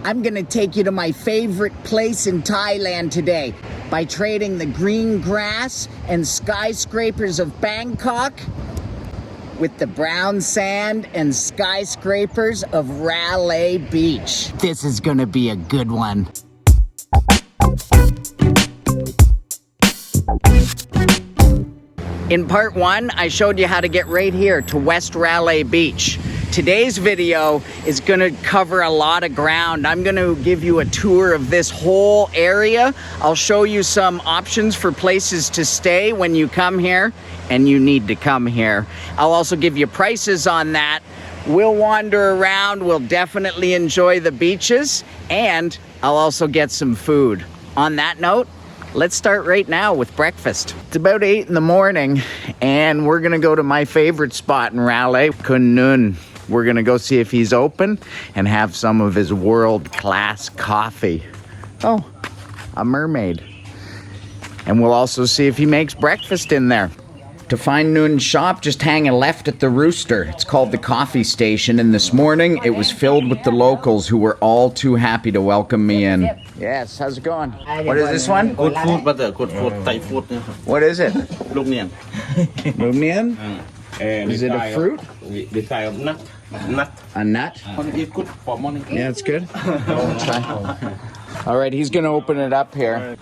I'm gonna take you to my favorite place in Thailand today by trading the green grass and skyscrapers of Bangkok with the brown sand and skyscrapers of Railay Beach. This is gonna be a good one. In part one, I showed you how to get right here to West Railay Beach. Today's video is gonna cover a lot of ground. I'm gonna give you a tour of this whole area. I'll show you some options for places to stay when you come here, and you need to come here. I'll also give you prices on that. We'll wander around, we'll definitely enjoy the beaches, and I'll also get some food. On that note, let's start right now with breakfast. It's about 8 in the morning, and we're gonna go to my favorite spot in Railay, Kun Nun. We're gonna go see if he's open and have some of his world-class coffee. Oh, a mermaid. And we'll also see if he makes breakfast in there. To find Nun's shop, just hang a left at the Rooster. It's called the Coffee Station, and this morning it was filled with the locals who were all too happy to welcome me in. Yes, how's it going? What is this one? Good food, brother. Good food. Thai food. What is it? Look nian. Lumian? Is it a fruit? The Thai of nut. Nut. A nut? It's good for morning. Yeah, it's good. Try. All right, he's gonna open it up here.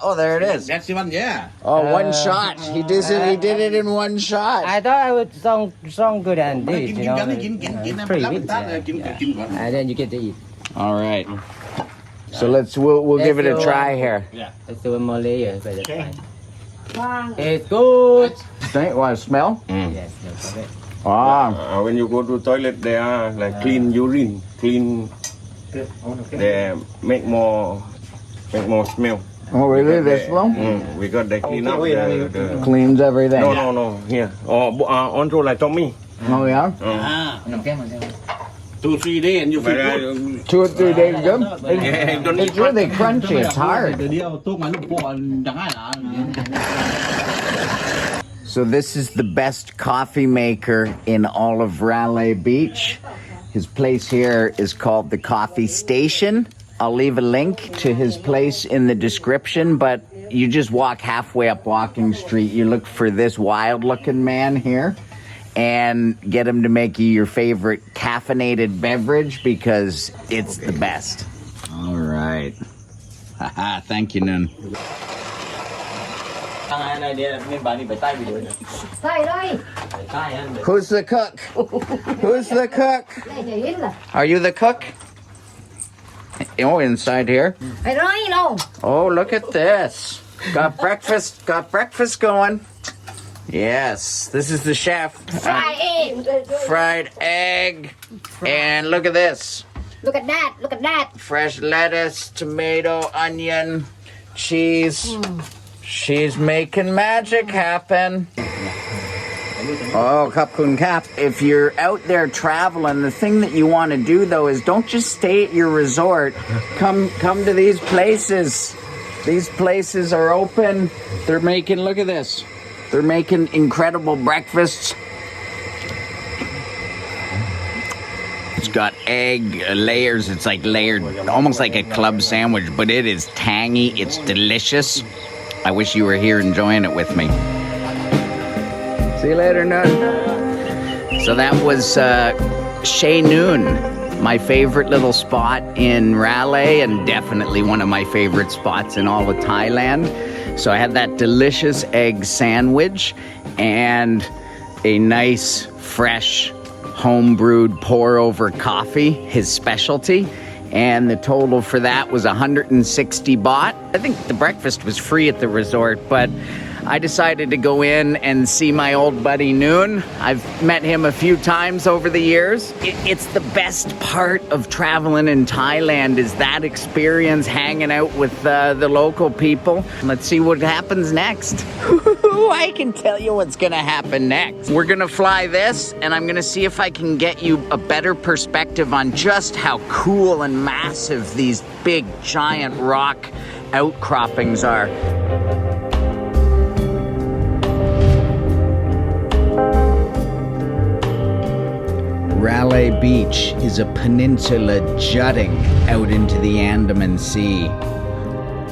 Oh, there it is. That's the one, yeah. Oh, one shot. He did it in one shot. I thought I would song good and this, you know. Pretty good. And then you get to eat. All right. So we'll give it a try here. Yeah. Let's do more layers by the time. It's good. Want to smell? Yes, no problem. Ah, When you go to toilet, they are like clean urine, clean. They make more smell. oh really? This one Because they clean up the cleans everything. No, here. Onto like Tommy. Oh yeah. 2-3 days and you feel good. 2 or 3 days good. Yeah, don't It's really crunchy. It's hard. So this is the best coffee maker in all of Railay Beach. His place here is called the Coffee Station. I'll leave a link to his place in the description, but you just walk halfway up Walking Street. You look for this wild-looking man here and get him to make you your favorite caffeinated beverage because it's the best. All right. Haha, thank you, Nun. Who's the cook? Who's the cook? Are you the cook? Oh, inside here. Oh, look at this. Got breakfast going. Yes, this is the chef. Fried egg. And look at this. Look at that. Fresh lettuce, tomato, onion, cheese. She's making magic happen. Oh, Kap Kun Kap. If you're out there traveling, the thing that you want to do though is don't just stay at your resort. Come to these places. These places are open. They're making, look at this. They're making incredible breakfasts. It's got egg layers. It's like layered, almost like a club sandwich, but it is tangy. It's delicious. I wish you were here enjoying it with me. See you later, Nun. So that was Chay Nun, my favorite little spot in Railay and definitely one of my favorite spots in all of Thailand. So I had that delicious egg sandwich and a nice, fresh, home-brewed pour-over coffee, his specialty. And the total for that was 160 baht. I think the breakfast was free at the resort, but I decided to go in and see my old buddy Nun. I've met him a few times over the years. It's the best part of traveling in Thailand is that experience hanging out with the local people. Let's see what happens next. I can tell you what's gonna happen next. We're gonna fly this and I'm gonna see if I can get you a better perspective on just how cool and massive these big giant rock outcroppings are. Railay Beach is a peninsula jutting out into the Andaman Sea.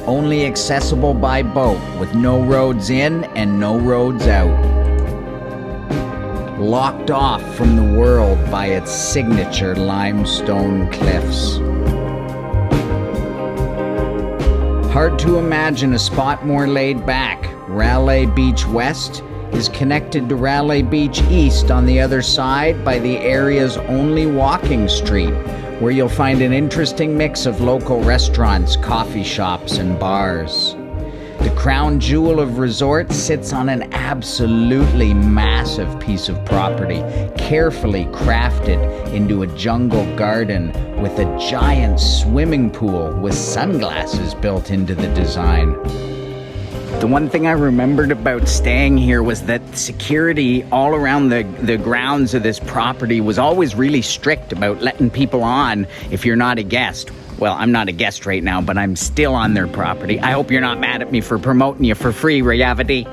Only accessible by boat with no roads in and no roads out. Locked off from the world by its signature limestone cliffs. Hard to imagine a spot more laid back. Railay Beach West is connected to Railay Beach East on the other side by the area's only walking street, where you'll find an interesting mix of local restaurants, coffee shops, and bars. The crown jewel of resort sits on an absolutely massive piece of property, carefully crafted into a jungle garden with a giant swimming pool with sunglasses built into the design. The one thing I remembered about staying here was that security all around the grounds of this property was always really strict about letting people on if you're not a guest. Well, I'm not a guest right now, but I'm still on their property. I hope you're not mad at me for promoting you for free, Rayavati.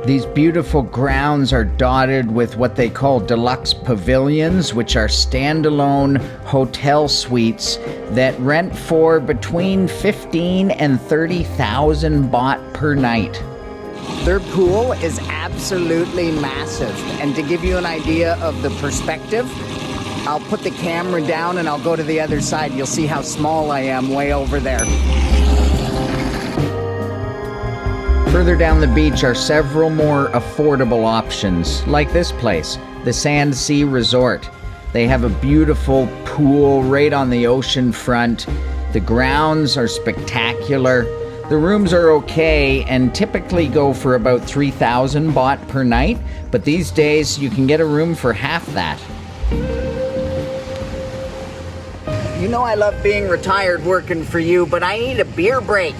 These beautiful grounds are dotted with what they call deluxe pavilions, which are standalone hotel suites that rent for between 15 and 30,000 baht per night. Their pool is absolutely massive. And to give you an idea of the perspective, I'll put the camera down and I'll go to the other side. You'll see how small I am way over there. Further down the beach are several more affordable options, like this place, the Sand Sea Resort. They have a beautiful pool right on the ocean front. The grounds are spectacular. The rooms are okay and typically go for about 3,000 baht per night, but these days you can get a room for half that. You know I love being retired working for you, but I need a beer break.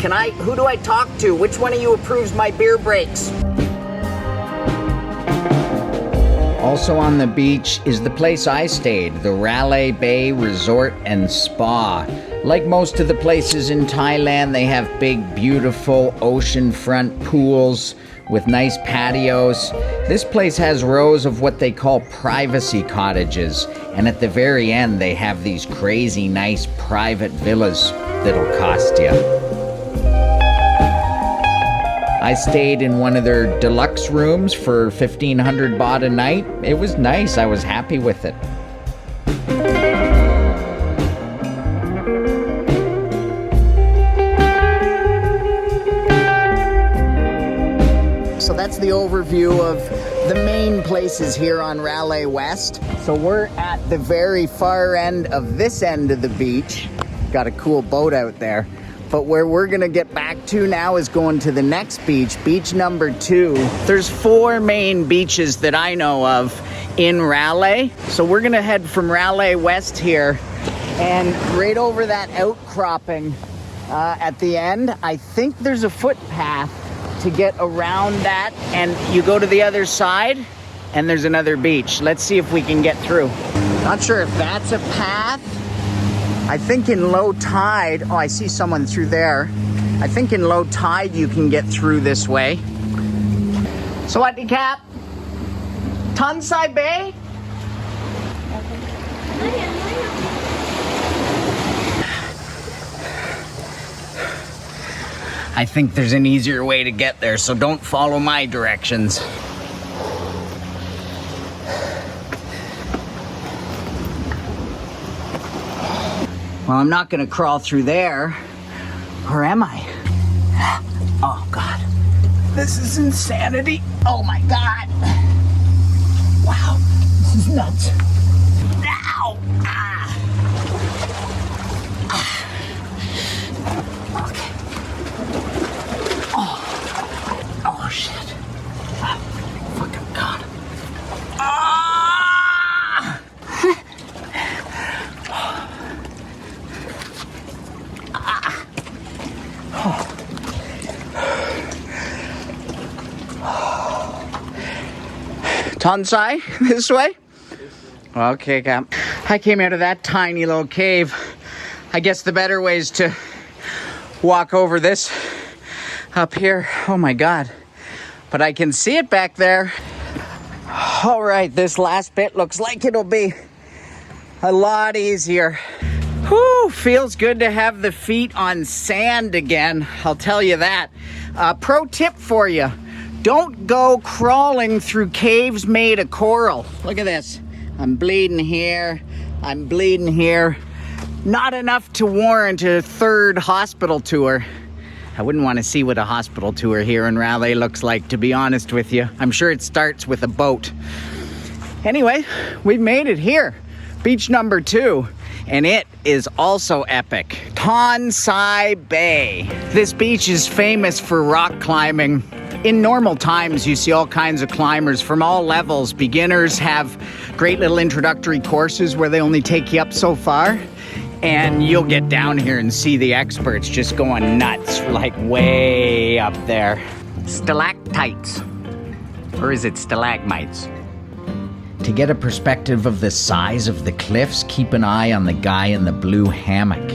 Who do I talk to? Which one of you approves my beer breaks? Also on the beach is the place I stayed, the Railay Bay Resort and Spa. Like most of the places in Thailand, they have big, beautiful oceanfront pools with nice patios. This place has rows of what they call privacy cottages, and at the very end they have these crazy nice private villas that'll cost you. I stayed in one of their deluxe rooms for 1,500 baht a night. It was nice. I was happy with it. So that's the overview of the main places here on Railay West. So we're at the very far end of this end of the beach. Got a cool boat out there. But where we're gonna get back to now is going to the next beach, beach number 2. There's 4 main beaches that I know of in Railay. So we're gonna head from Railay West here, and right over that outcropping at the end, I think there's a footpath to get around that, and you go to the other side and there's another beach. Let's see if we can get through. Not sure if that's a path. I think in low tide, oh, I see someone through there. I think in low tide you can get through this way. Sawadee Cap. Tonsai Bay? I think there's an easier way to get there, so don't follow my directions. Well, I'm not gonna crawl through there. Or am I? Oh God, this is insanity. Oh my God. Wow, this is nuts. Ow! Ah. Ah. Okay. Oh shit. Ah, fucking God. Ah! Tonsai, this way? Okay, Cap. I came out of that tiny little cave. I guess the better way is to walk over this up here. Oh my God. But I can see it back there. All right, this last bit looks like it'll be a lot easier. Whew, feels good to have the feet on sand again, I'll tell you that. Pro tip for you, don't go crawling through caves made of coral. Look at this, I'm bleeding here, I'm bleeding here. Not enough to warrant a third hospital tour. I wouldn't want to see what a hospital tour here in Railay looks like, to be honest with you. I'm sure it starts with a boat. Anyway, we've made it here. Beach number 2, and it is also epic. Tonsai Bay. This beach is famous for rock climbing. In normal times, you see all kinds of climbers from all levels. Beginners have great little introductory courses where they only take you up so far. And you'll get down here and see the experts just going nuts, like way up there. Stalactites, or is it stalagmites? To get a perspective of the size of the cliffs, keep an eye on the guy in the blue hammock.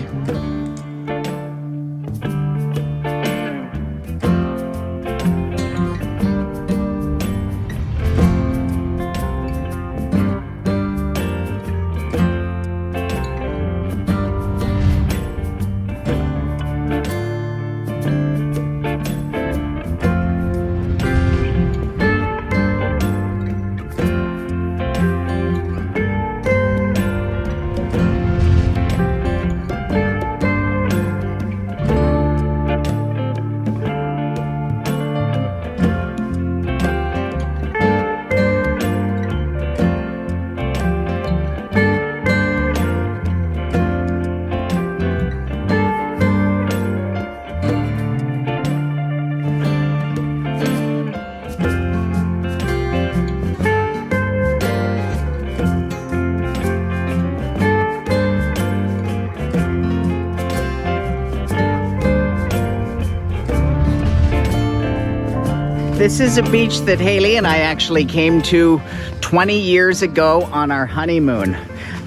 This is a beach that Haley and I actually came to 20 years ago on our honeymoon.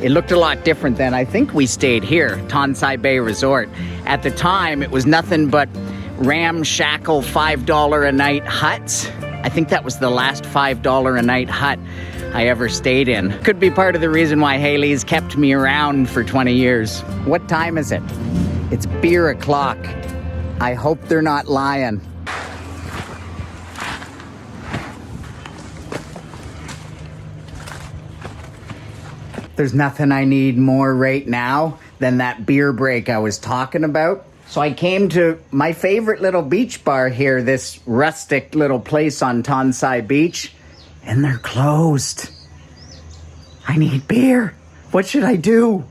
It looked a lot different then. I think we stayed here, Tonsai Bay Resort. At the time, it was nothing but ramshackle $5 a night huts. I think that was the last $5 a night hut I ever stayed in. Could be part of the reason why Haley's kept me around for 20 years. What time is it? It's beer o'clock. I hope they're not lying. There's nothing I need more right now than that beer break I was talking about. So I came to my favorite little beach bar here, this rustic little place on Tonsai Beach, and they're closed. I need beer. What should I do?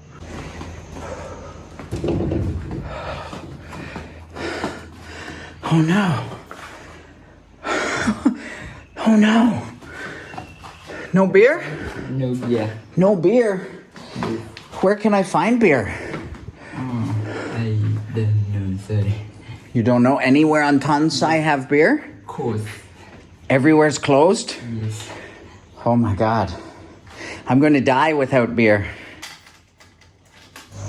Oh no. Oh no. No beer? No beer. No beer? Where can I find beer? I don't know, sorry. You don't know anywhere on Tonsai have beer? Course. Everywhere's closed? Yes. Oh my God. I'm going to die without beer.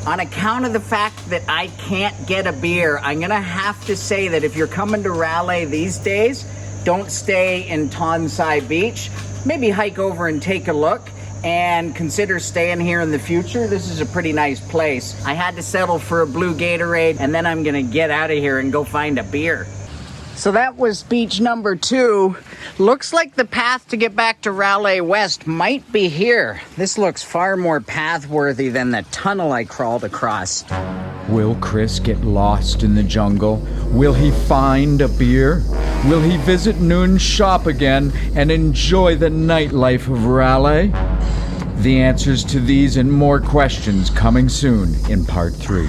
On account of the fact that I can't get a beer, I'm going to have to say that if you're coming to Railay these days, don't stay in Tonsai Beach. Maybe hike over and take a look and consider staying here in the future. This is a pretty nice place. I had to settle for a blue Gatorade, and then I'm gonna get out of here and go find a beer. So that was beach number 2. Looks like the path to get back to Railay West might be here. This looks far more path-worthy than the tunnel I crawled across. Will Chris get lost in the jungle? Will he find a beer? Will he visit Noon's shop again and enjoy the nightlife of Railay? The answers to these and more questions coming soon in part 3.